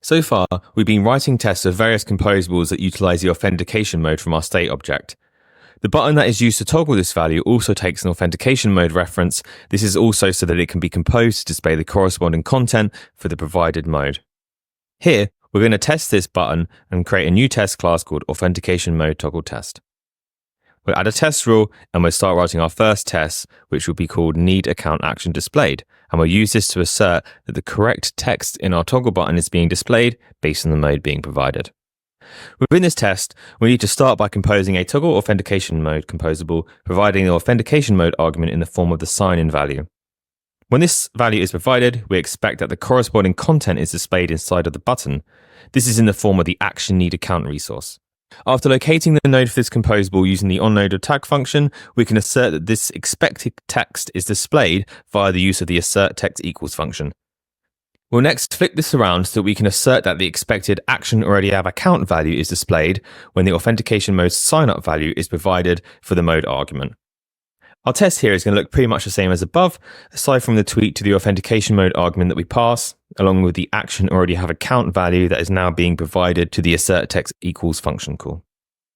So far, we've been writing tests of various composables that utilize the authentication mode from our state object. The button that is used to toggle this value also takes an authentication mode reference. This is also so that it can be composed to display the corresponding content for the provided mode. Here, we're going to test this button and create a new test class called Authentication Mode Toggle Test. We'll add a test rule and we'll start writing our first test, which will be called Need Account Action Displayed. And we'll use this to assert that the correct text in our toggle button is being displayed based on the mode being provided. Within this test, we need to start by composing a toggle authentication mode composable, providing the authentication mode argument in the form of the sign-in value. When this value is provided, we expect that the corresponding content is displayed inside of the button. This is in the form of the action need account resource. After locating the node for this composable using the onNodeTag function, we can assert that this expected text is displayed via the use of the assert_text_equals function. We'll next flip this around so that we can assert that the expected action_already_have_account value is displayed when the authentication mode sign-up value is provided for the mode argument. Our test here is going to look pretty much the same as above, aside from the tweak to the authentication mode argument that we pass, along with the action_already_have_account value that is now being provided to the assert_text_equals function call.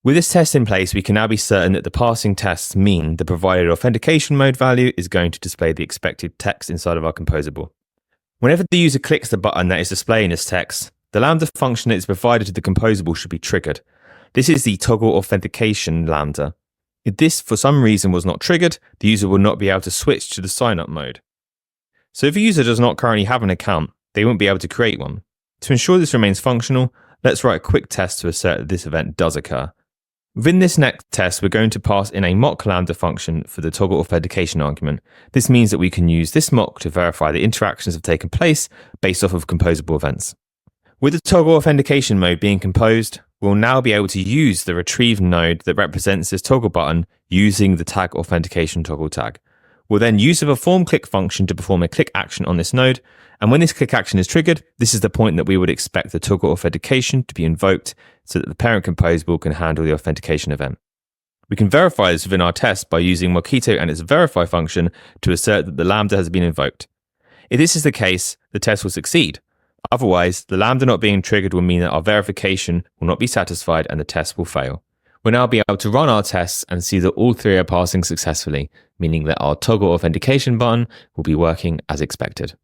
With this test in place, we can now be certain that the passing tests mean the provided authentication mode value is going to display the expected text inside of our composable. Whenever the user clicks the button that is displaying this text, the lambda function that is provided to the composable should be triggered. This is the toggle authentication lambda. If this for some reason was not triggered, the user will not be able to switch to the sign-up mode. So if a user does not currently have an account, they won't be able to create one. To ensure this remains functional, let's write a quick test to assert that this event does occur. Within this next test, we're going to pass in a mock lambda function for the toggle authentication argument. This means that we can use this mock to verify the interactions have taken place based off of composable events. With the toggle authentication mode being composed, we'll now be able to use the retrieve node that represents this toggle button using the tag authentication toggle tag. We'll then use the perform click function to perform a click action on this node, and when this click action is triggered, this is the point that we would expect the toggle authentication to be invoked so that the parent composable can handle the authentication event. We can verify this within our test by using Mockito and its verify function to assert that the lambda has been invoked. If this is the case, the test will succeed. Otherwise, the lambda not being triggered will mean that our verification will not be satisfied and the test will fail. We'll now be able to run our tests and see that all three are passing successfully, meaning that our toggle authentication button will be working as expected.